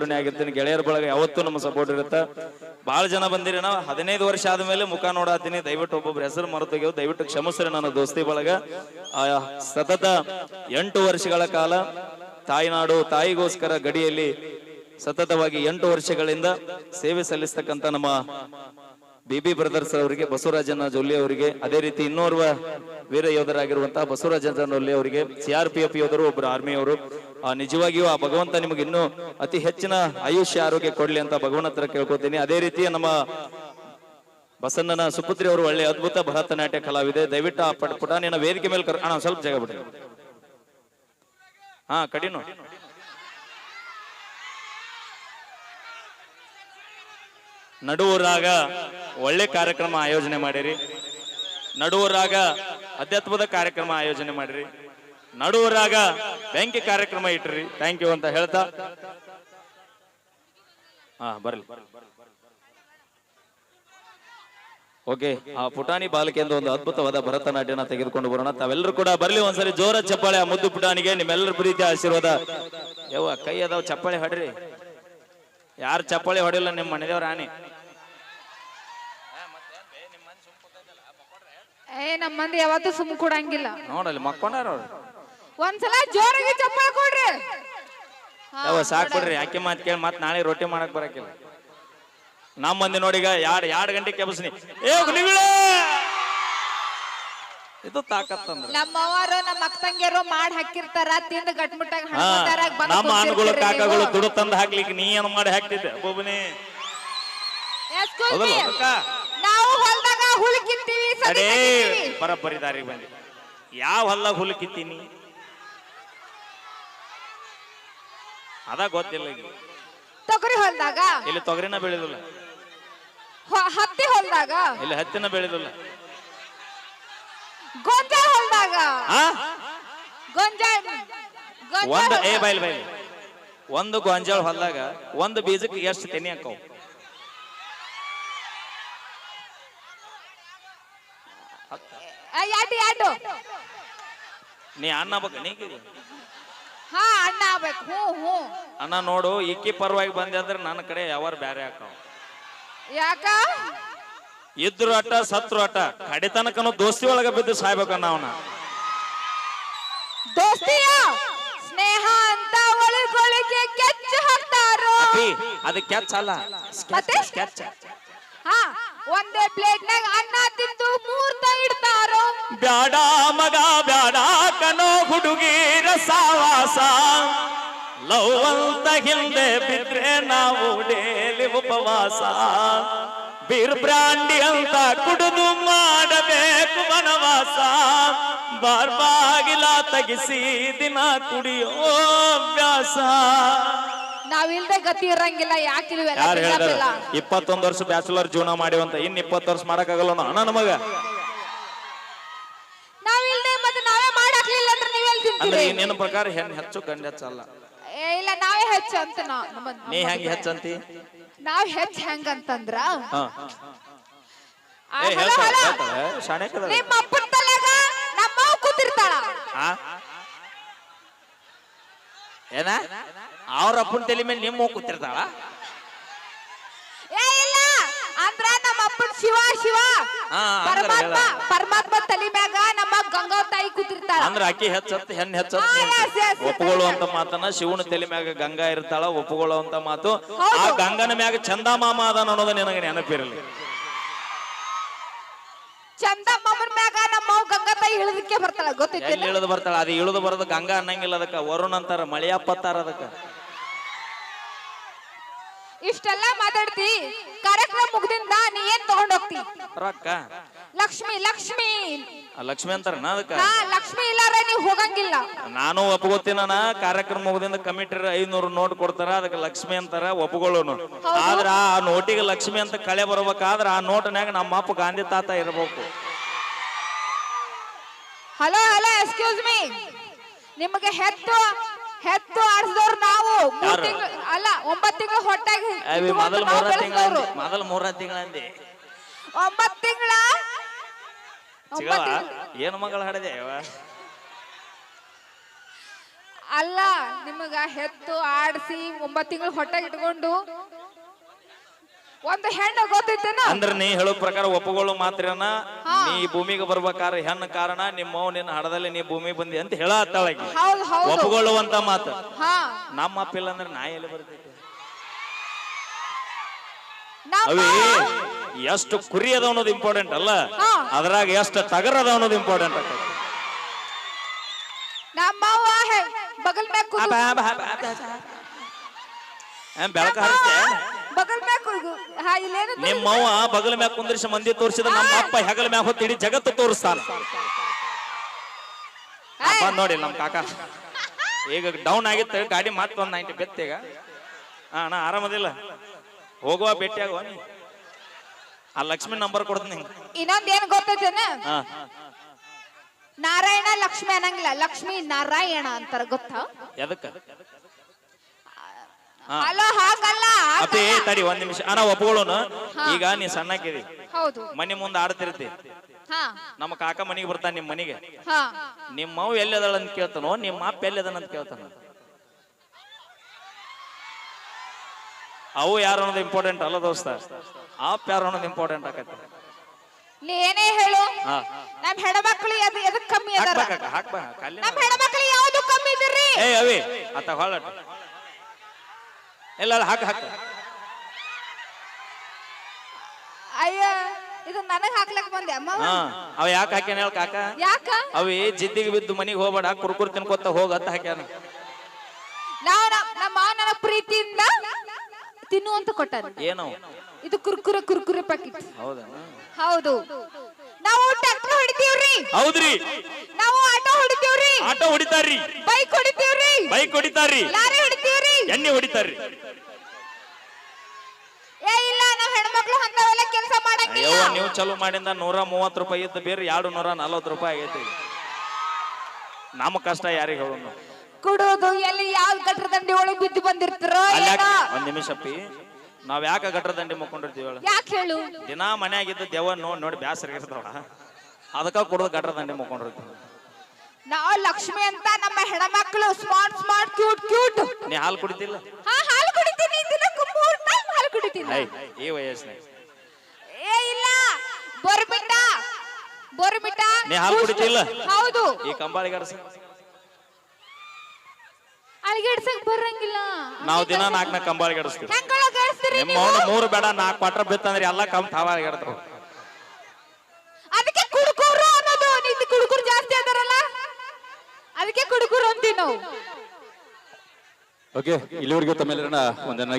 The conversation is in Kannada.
ಆಗಿರ್ತೀನಿ. ಗೆಳೆಯರ ಬಳಗ ಯಾವತ್ತೂ ನಮ್ಮ ಸಪೋರ್ಟ್ ಇರುತ್ತೆ. ಬಹಳ ಜನ ಬಂದಿರಿ. ನಾವು 15 ವರ್ಷ ಆದ್ಮೇಲೆ ಮುಖ ನೋಡಾತೀನಿ. ದಯವಿಟ್ಟು ಒಬ್ಬೊಬ್ರು ಹೆಸರು ಮರೆತೋಗ್ಯವು, ದಯವಿಟ್ಟು ಕ್ಷಮಿಸ್ರಿ. ನನ್ನ ದೋಸ್ತಿ ಬಳಗ ಸತತ 8 ವರ್ಷಗಳ ಕಾಲ ತಾಯಿನಾಡು ತಾಯಿಗೋಸ್ಕರ ಗಡಿಯಲ್ಲಿ ಸತತವಾಗಿ 8 ವರ್ಷಗಳಿಂದ ಸೇವೆ ಸಲ್ಲಿಸ್ತಕ್ಕಂಥ ನಮ್ಮ ಬಿಬಿ ಬ್ರದರ್ಸ್ ಅವರಿಗೆ, ಬಸವರಾಜನ ಜೊಲ್ಲೆ ಅವರಿಗೆ, ಅದೇ ರೀತಿ ಇನ್ನೋರ್ವ ವೀರ ಯೋಧರಾಗಿರುವಂತಹ ಬಸವರಾಜನ ಜೊಲ್ಲೆ ಅವರಿಗೆ, CRPF ಯೋಧರು, ಒಬ್ಬರು ಆರ್ಮಿ ಅವರು. ನಿಜವಾಗಿಯೂ ಆ ಭಗವಂತ ನಿಮಗೆ ಇನ್ನೂ ಅತಿ ಹೆಚ್ಚಿನ ಆಯುಷ್ಯ ಆರೋಗ್ಯ ಕೊಡ್ಲಿ ಅಂತ ಭಗವಂತರ ಕೇಳ್ಕೊತೀನಿ. ಅದೇ ರೀತಿ ನಮ್ಮ ಬಸಣ್ಣನ ಸುಪುತ್ರಿ ಅವರು ಒಳ್ಳೆ ಅದ್ಭುತ ಭರತನಾಟ್ಯ ಕಲಾವಿದೆ. ದಯವಿಟ್ಟು ಆ ಪುಟಾಣಿನ ವೇದಿಕೆ ಮೇಲೆ ಸ್ವಲ್ಪ ಜಾಗ ಬಿಡಿ. ಕಡಿನು ನಡುವರಾಗ ಒಳ್ಳೆ ಕಾರ್ಯಕ್ರಮ ಆಯೋಜನೆ ಮಾಡಿರಿ. ನಡುವರಾಗ ಅಧ್ಯಾತ್ಮದ ಕಾರ್ಯಕ್ರಮ ಆಯೋಜನೆ ಮಾಡಿರಿ. ನಡುವರಾಗ ಬ್ಯಾಂಕಿ ಕಾರ್ಯಕ್ರಮ ಇಟ್ರಿ. ಥ್ಯಾಂಕ್ ಯು ಅಂತ ಹೇಳ್ತಾ ಬರ್ಲಿ. ಓಕೆ, ಆ ಪುಟಾಣಿ ಬಾಲಕಿಯಿಂದ ಒಂದು ಅದ್ಭುತವಾದ ಭರತನಾಟ್ಯನ ತೆಗೆದುಕೊಂಡು ಬರೋಣ. ತಾವೆಲ್ಲರೂ ಕೂಡ ಬರ್ಲಿ. ಒಂದ್ಸರಿ ಜೋರ ಚಪ್ಪಾಳೆ ಆ ಮುದ್ದು ಪುಟಾಣಿಗೆ. ನಿಮ್ಮೆಲ್ಲರ ಪ್ರೀತಿ ಆಶೀರ್ವಾದ. ಯವ್ವ ಕೈ ಅದಾವ, ಚಪ್ಪಾಳೆ ಹೊಡ್ರಿ. ಯಾರು ಚಪ್ಪಾಳೆ ಹೊಡಿಲ್ಲ ನಿಮ್ಮ ಮನೆದೇವ್ರ ಆನೆ. ನಮ್ಮ ಮಂದಿ ಯಾವತ್ತೂ ಸುಮ್ ಕೊಡಂಗಿಲ್ಲ. ನೋಡಲ್ಲಿ ಮಕ್ಕೊಂಡಾರ ಅವ್ರು. ಒಂದ್ಸಲ ಜೋರಾಗಿ ಚಪ್ಪಾಳೆ ಕೊಡ್ರಿ. ಯಾವ ಸಾಕ್ ಬಿಡ್ರಿ. ಯಾಕೆ ಮಾತ್ ಕೇಳಿ ಮತ್ ನಾಳೆ ರೊಟ್ಟಿ ಮಾಡಕ್ ಬರಕಿಲ್ಲ. ನಮ್ಮ ಮಂದಿ ನೋಡಿಗ 2 ಗಂಟೆ ಕೆಬಸ್ನಿ. ಇದು ತಾಕತ್ತಂದ್ರ ನಮ್ಮವರು ನಮ್ಮ ಅಕ್ಕಂಗಿಯರು ಮಾಡಿ ಹಾಕಿರ್ತಾರ. ತಿಂದು ಗಟ್ಮುಟ್ಟಾಗ ನಮ್ಮ ಆನುಗಳು ಕಾಕಗಳು ದುಡ್ಡು ತಂದು ಹಾಕ್ಲಿಕ್ಕೆ ನೀ ಏನ್ ಮಾಡಿ ಹಾಕ್ತಿದ್ದೆ ಒಬ್ಬನೇ. ನಾವು ಹೊಲದಾಗ ಹುಲ್ಕಿತ್ತೀವಿ. ಬರಬ್ಬರಿ ದಾರಿಗೆ ಬಂದಿ. ಯಾವ ಹೊಲ್ದಾಗ ಹುಲ್ಕಿತ್ತೀನಿ ಅದ ಗೊತ್ತಿಲ್ಲ. ಈಗ ತೊಗರಿ ಹೊಲದಾಗ ಇಲ್ಲಿ ತೊಗರಿನ ಬೆಳೆದಿಲ್ಲ. ಹತ್ತಿ ಹೊಲದಾಗ ಇಲ್ಲಿ ಹತ್ತಿನ ಬೆಳೆದಿಲ್ಲ. ಗೊಂಜಾಳ ಹೊಲದಾಗ ಒಂದು ಗೊಂಜಾಳ ಹೊಲದಾಗ ಒಂದು ಬೀಜಕ್ಕೆ ಎಷ್ಟು ತೆನಿ ಹಾಕವು? ನೀ ಅಣ್ಣ ಬೇಕು. ನೀ ಅಣ್ಣ ಆಗ್ಬೇಕು. ಅಣ್ಣ ನೋಡು, ಇಕ್ಕಿ ಪರವಾಗಿ ಬಂದೆ ಅಂದ್ರೆ ನನ್ನ ಕಡೆ ಯಾವಾರ ಬ್ಯಾರೆ ಹಾಕವ. ಯಾಕ? ಇದ್ರು ಅಟ ಸತ್ರು ಅಟ ಕಡಿತನಕನು ದೋಸ್ತಿ ಒಳಗ ಬಿದ್ದು ಸಾಯ್ಬೇಕನ್ನ ಅವನ. ದೋಸ್ತಿಯ ಸ್ನೇಹ ಅಂತ ಒಳಗೊಳಗೆ ಕೆಚ್ಚ ಹಾಕ್ತಾರೋ. ಅದು ಕೆಚ್ಚ ಅಲ್ಲ, ಕೆಚ್ಚ. ಒಂದೇ ಪ್ಲೇಟ್ ನಾಗ ಅನ್ನ ತಿಂದು ಮೂರ್ತ ಇಡ್ತಾರೋ. ಬ್ಯಾಡ ಮಗ ಬ್ಯಾಡ ಕನೋ ಹುಡುಗಿರ ಸಾವಾಸ. ಲವ್ ಅಂತ ಹಿಂದೆ ಬಿದ್ರೆ ನಾವು ಡೇಲಿ ಉಪವಾಸ. ಬೀರ್ ಬ್ರಾಂಡಿ ಅಂತ ಕುಡಿದು ಮಾಡಬೇಕು ವನವಾಸ. ಬಾಗಿಲ ತೆಗಿಸಿ ದಿನ ಕುಡಿಯೋ ಅಭ್ಯಾಸ. ನಾವಿಲ್ದೆ ಗತಿ ಇರಂಗಿಲ್ಲ. ಯಾಕೆ 21 ವರ್ಷ ಬ್ಯಾಚುಲರ್ ಜೀವನ ಮಾಡಿವಂತ ಇನ್ 20 ವರ್ಷ ಮಾಡಕ್ಕಾಗಲ್ಲ ಅಣ್ಣ ನಮಗ. ನಾವಿಲ್ದೆ ಮತ್ತೆ ನಾವೇ ಮಾಡಾಕ್ಲಿಲ್ಲ ಅಂದ್ರೆ ನೀವೆಲ್ಲಿ ತಿಂತೀರಿ? ನಿನ್ನ ಪ್ರಕಾರ ಹೆಣ್ಣು ಹೆಚ್ಚು ಗಂಡ ಹೆಚ್ಚಲ್ಲ? ಇಲ್ಲ, ನಾವೇ ಹೆಚ್ಚು ಅಂತ. ನೀ ಹೆಂಗ್ ಹೆಚ್ಚಂತಿ? ನಾವ್ ಹೆಚ್ಚ ಹೆಂಗಂತಂದ್ರ ನಿಮ್ಮ ಅಪ್ಪನ ತಲೆಗ ನಮ್ಮ ಕೂತಿರ್ತಾಳ. ಏನ ಅವ್ರ ಅಪ್ಪನ ತಲೆ ಮೇಲೆ ನಿಮ್ಮ ಕೂತಿರ್ತಾಳ? ಇಲ್ಲ ಅಂದ್ರ ನಮ್ಮ ಅಪ್ಪನ ಶಿವ ಪರಮಾತ್ಮ ತಲೆ ಮ್ಯಾಗ ನಮ್ಮ ಗಂಗಾ ತಾಯಿ ಕೂತಿರ್ತಾಳ. ಅಂದ್ರ ಅಕ್ಕಿ ಹೆಚ್ಚತ್ತ ಹೆಣ್ಣು ಹೆಚ್ಚತ್ತ ಒಪ್ಪುಕೊಳ್ಳುವಂತ ಮಾತನ್ನ ಶಿವನ ತಲೆ ಮ್ಯಾಗ ಗಂಗಾ ಇರ್ತಾಳ ಒಪ್ಪುಕೊಳ್ಳುವಂತ ಮಾತು. ಆ ಗಂಗನ ಮ್ಯಾಗ ಚಂದಮಾಮ ಅದ ಅನ್ನೋದು ನಿನಗೆ ನೆನಪಿರಲಿ. ಚಂದಮಾಮನ ಮ್ಯಾಗ ನಮ್ಮ ಗಂಗಾ ತಾಯಿ ಇಳಿದಕ್ಕೆ ಬರ್ತಾಳ. ಗೊತ್ತೈತಿ? ಎಲ್ಲಿ ಇಳಿದು ಬರ್ತಾಳ? ಅದು ಇಳಿದು ಬರೋದು ಗಂಗಾ ಅನ್ನಂಗಿಲ್ಲ. ಅದಕ್ಕ ವರುಣ ಅಂತಾರ, ಮಳೆಯಪ್ಪತ್ತಾರ ಅದಕ್ಕ. ಇಷ್ಟೆಲ್ಲ ಮಾತಾಡ್ತಿ, ಕಾರ್ಯಕ್ರಮ ಮುಗ್ದಿಂದ ನೀ ಏನ್ ತಗೊಂಡ್ ಹೋಗ್ತಿ? ರೊಕ್ಕ. ಲಕ್ಷ್ಮಿ ಲಕ್ಷ್ಮಿ ಲಕ್ಷ್ಮಿ ಅಂತಾರ ಅದಕ್ಕ. ಲಕ್ಷ್ಮಿ ಇಲ್ಲಾರ ನೀವ್ ಹೋಗಂಗಿಲ್ಲ. ನಾನು ಒಪ್ಕೋತೀನಿ. ಕಾರ್ಯಕ್ರಮ ಮುಗ್ದಿಂದ ಕಮಿಟರ್ 500 ನೋಟ್ ಕೊಡ್ತಾರ, ಅದಕ್ಕೆ ಲಕ್ಷ್ಮಿ ಅಂತಾರ, ಒಪ್ಕೊಳ್ಳೋನು. ಆದ್ರ ಆ ನೋಟಿಗೆ ಲಕ್ಷ್ಮಿ ಅಂತ ಕಳೆ ಬರ್ಬೇಕಾದ್ರ ಆ ನೋಟ್ನ್ಯಾಗ ನಮ್ಮ ಅಪ್ಪ ಗಾಂಧಿ ತಾತ ಇರ್ಬೇಕು. Hello excuse me. ನಿಮಗೆ ಹೆತ್ತು ಆಡ್ಸಿದವ್ರು ನಾವು. 3 ತಿಂಗಳು ಅಲ್ಲ 9 ತಿಂಗಳು ಹೊಟ್ಟಾಗಿ ಮೊದಲು 3 ತಿಂಗಳು 9 ತಿಂಗಳ ಏನು ಮಗಳ ಹಡದೆ ಅಲ್ಲ ನಿಮಗ ಹೆತ್ತು ಆಡಿಸಿ 9 ತಿಂಗಳು ಹೊಟ್ಟೆಗೆ ಇಟ್ಕೊಂಡು ಒಂದು ಹೆಣ್ಣು ಗೊತ್ತೈತೇನ? ಅಂದ್ರೆ ನೀ ಹೇಳೋ ಪ್ರಕಾರ ಒಪ್ಪುಗಳು ಮಾತ್ರನ ಹಾ. ನೀ ಈ ಭೂಮಿಗೆ ಬರ್ಬೇಕಾರ ಹೆಣ್ಣು ಕಾರಣ ನಿಮ್ಮವ್ ನಿನ್ನ ಹಡದಲ್ಲಿ ನೀ ಭೂಮಿ ಬಂದಿ ಅಂತ ಹೇಳತ್ತಾಳಗಿ. ಹೌದು ಹೌದು. ಒಪ್ಪುಗೊಳ್ಳುವಂತ ಮಾತು. ಹಾ ನಮ್ಮ ಅಪ್ಪ ಇಲ್ಲ ಅಂದ್ರೆ ನಾ ಎಲ್ಲಿ ಬರ್ತೈತಿ? ನಮ್ಮ ಅವೇ ಎಷ್ಟು ಕುರಿ ಅದ ಅನ್ನೋದು ಇಂಪಾರ್ಟೆಂಟ್ ಅಲ್ಲ, ಹಾ. ಅದ್ರಾಗ ಎಷ್ಟು ಟಗರ್ ಅದ ಅನ್ನೋದು ಇಂಪಾರ್ಟೆಂಟ್ ಆಗ್ತದೆ. ನಮ್ಮವ್ವ ಬಗಲ್ ಮ್ಯಾಗ ಬೆಳಕ ಹರಿಸ್ತೆ ಬಗಲ್ ಮ್ಯಾಗ ಹಾ ಇಲ್ಲೇನು ನಿಮ್ಮವ್ವ ಬಗಲ ಮ್ಯಾಗ ಕುಂದ್ರಿಸಿ ಮಂದಿ ತೋರಿಸಿದ ನಮ್ಮ ಅಪ್ಪ ಹೆಗಲ ಮ್ಯಾಗ ಹೊತ್ತು ಇಡೀ ಜಗತ್ತು ತೋರಿಸ್ತಾನ. ಬಂದ್ ನೋಡಿ ನಮ್ ಕಾಕ ಈಗ ಡೌನ್ ಆಗಿತ್ತು ಗಾಡಿ ಮಾತ್ರ ಒಂದ್ 90 ಬೆತ್ತೀಗ. ಅಣ್ಣ ಆರಾಮದಿಲ್ಲ, ಹೋಗುವ ಭೇಟಿ ಆಗುವ ನೀ. ಆ ಲಕ್ಷ್ಮಿ ನಂಬರ್ ಕೊಡ್ತೀನಿ ನಿಂಗೆ. ಇನ್ನೊಂದ್ ಏನ್ ಗೊತ್ತೈತೇನ? ಹಾ ನಾರಾಯಣ ಲಕ್ಷ್ಮಿ ಅನ್ನಂಗಿಲ್ಲ, ಲಕ್ಷ್ಮಿ ನಾರಾಯಣ ಅಂತಾರ ಗೊತ್ತಾ? ಎದಕ್ಕ? ಅಲೋ ಹಾಗಲ್ಲ ಅಪ್ಪಿ ತಡಿ ಒಂದ್ ನಿಮಿಷ ಅಣ್ಣ ಒಪ್ಕೊಳ್ಳೋನು. ಈಗ ನೀ ಸಣ್ಣಕ್ಕಿದಿ, ಹೌದು ಮನಿ ಮುಂದೆ ಆಡ್ತಿರ್ತಿ, ಹಾ ನಮ್ಮ ಕಾಕ ಮನಿಗೆ ಬರ್ತಾನ ನಿಮ್ ಮನಿಗೆ. ಹಾ ನಿಮ್ಮ ಅವ್ ಎಲ್ಲದಳ ಅಂತ ಕೇಳ್ತಾನೋ, ನಿಮ್ಮ ಅಪ್ಪ ಎಲ್ಲದನ ಅಂತ ಕೇಳ್ತಾನ. ಅವು ಯಾರು ಅನ್ನೋದು ಇಂಪಾರ್ಟೆಂಟ್ ಅಲ್ಲ ದೋಸ್ತ, ಅಪ್ಪ ಯಾರು ಅನ್ನೋದು ಇಂಪಾರ್ಟೆಂಟ್ ಆಕತ್ತೆ. ನೀ ಏನೇ ಹೇಳು, ಹಾ ನಮ್ ಹೆಣ್ಮಕ್ಳು ಎದಕ್ ಕಮ್ಮಿ ಅದಾರ? ಹಾಕ್ಬಾ ಕಾಲಿ. ನಮ್ ಹೆಣ್ಮಕ್ಳು ಯಾವ್ದು ಕಮ್ಮಿ ಇದ್ರಿ? ಏ ಅವಿ ಅತ್ತ ಹೊಳ ಇಲ್ಲ ಹಾಕ ಹಾಕ. ಅಯ್ಯ ಇದು ನನಗ್ ಹಾಕ್ಲಕ್ ಬಂದೆ ಅಮ್ಮ. ಹಾ ಅವ ಯಾಕೆ ಹಾಕ್ಯಾನ ಹೇಳ ಕಾಕ? ಯಾಕ? ಅವಿ ಜಿದ್ದಿಗೆ ಬಿದ್ದು ಮನಿಗೆ ಹೋಗ್ಬೇಡ, ಕುರ್ಕುರ್ ತಿನ್ಕೋತ ಹೋಗತ್ತ ಹಾಕ್ಯಾನ. ನಾವು ನಮ್ಮ ನನ್ನ ಪ್ರೀತಿಯಿಂದ ತಿನ್ನುವಂತ ಕೊಟ್ಟಾರ. ಏನು ಇದು ಕುರ್ಕುರೆ ಪ್ಯಾಕೆಟ್. ಹೌದಾ? ಹೌದು. ನಾವು ಟ್ರ್ಯಾಕ್ಟರ್ ಹೊಡಿತೀವ್ರಿ. ಹೌದ್ರಿ. ನಾವು ಆಟೋ ಹೊಡಿತೀವ್ರಿ. ಆಟೋ ಹೊಡಿತಾರ್ರಿ. ಬೈಕ್ ಹೊಡಿತೀವ್ರಿ. ಬೈಕ್ ಹೊಡಿತಾರ್ರಿ. ಲಾರಿ ಹೊಡಿತೀವ್ರಿ. ಎಣ್ಣೆ ಹೊಡಿತಾರ್ರಿ. ಏ ಇಲ್ಲ, ನಾವ್ ಹೆಣ್ಮಕ್ಳು ಅಂತವೆಲ್ಲ ಕೆಲಸ ಮಾಡಂಗಿಲ್ಲ. ಅಯ್ಯೋ ನೀವು ಚಲೋ ಮಾಡಿಂದ 130 ರೂಪಾಯಿ ಇದ್ದ ಬೇರೆ 240 ರೂಪಾಯಿ ಆಗೈತಿ. ನಮ್ಮ ಕಷ್ಟ ಯಾರಿಗೆ ಹೇಳೋಣ? ಕುಡುದು ಎಲ್ಲಿ ಯಾವ ಗಟ್ರ ದಂಡಿ ಒಳಗೆ ಬಿದ್ದು ಬಂದಿರ್ತಾರೋ ಏನೋ. ಒಂದ್ ನಿಮಿಷ ಅಪ್ಪಿ, ನಾವ್ ಯಾಕ ಗಟ್ರ ದಂಡಿ ಮುಕ್ಕೊಂಡಿರ್ತೀವಿ ಹೇಳ? ಯಾಕೆ ಹೇಳು? ದಿನಾ ಮನ್ಯಾಗಿದ್ದ ದೇವ ನೋಡಿ ಬ್ಯಾಸರ ಇರ್ತಾವ, ಅದಕ್ಕ ಕುಡ್ದು ಗಟ್ರ ದಂಡಿ ಮುಕ್ಕೊಂಡಿರ್ತೀವಿ. ನಾವು ಲಕ್ಷ್ಮಿ ಅಂತ ನಮ್ಮ ಹೆಣ್ಮಕ್ಳು ಸ್ಮಾರ್ಟ್ ಕ್ಯೂಟ್. ನೀ ಹಾಲು ಕುಡಿತಿಲ್ಲ? ಹಾ ಹಾಲು ಕುಡಿತೀನಿ, ದಿನಕ್ಕೆ 3 ಟೈಮ್ ಹಾಲು ಕುಡಿತೀನಿ. ಈ ವಯಸ್ಸಿನ ಏ ಇಲ್ಲ, ಬೋರ್ಮಿಟ. ನೀ ಹಾಲು ಕುಡಿತಿಲ್ಲ? ಹೌದು. ಈ ಕಂಬಾಳಿಗೆ ಅಳಿಗೆಡ್ಸಕ್ ಬರಂಗಿಲ್ಲ. ನಾವು ದಿನ 4 ಕಂಬಾಳಿಗೆ ಆಡಿಸ್ತೀವಿ. ಹೆಂಗೊಳಗಡ್ಸ್ತೀರಿ ನಿಮ್ಮ ನೀವು? ಅವನು 3 ಬೇಡ 4 ಕ್ವಾರ್ಟರ್ ಬಿತ್ತಂದ್ರೆ ಎಲ್ಲ ಕಮ್ ತಾವಾಗಿ ಆಡ್ತಾರ. ಅದಕ್ಕೆ ಕುಡುಕೂರು ಅನ್ನೋದು. ನಿಂದು ಕುಡುಕೂರು ಜಾಸ್ತಿ ಅದಾರಲ್ಲ, ಅದಕ್ಕೆ ಕುಡುಕೂರು ಅಂತೀವಿ ನಾವು. ಓಕೆ, ಇಲ್ಲಿವರೆಗೂ ತಮ್ಮೆಲ್ಲರನ್ನ ಒಂದನ್ನ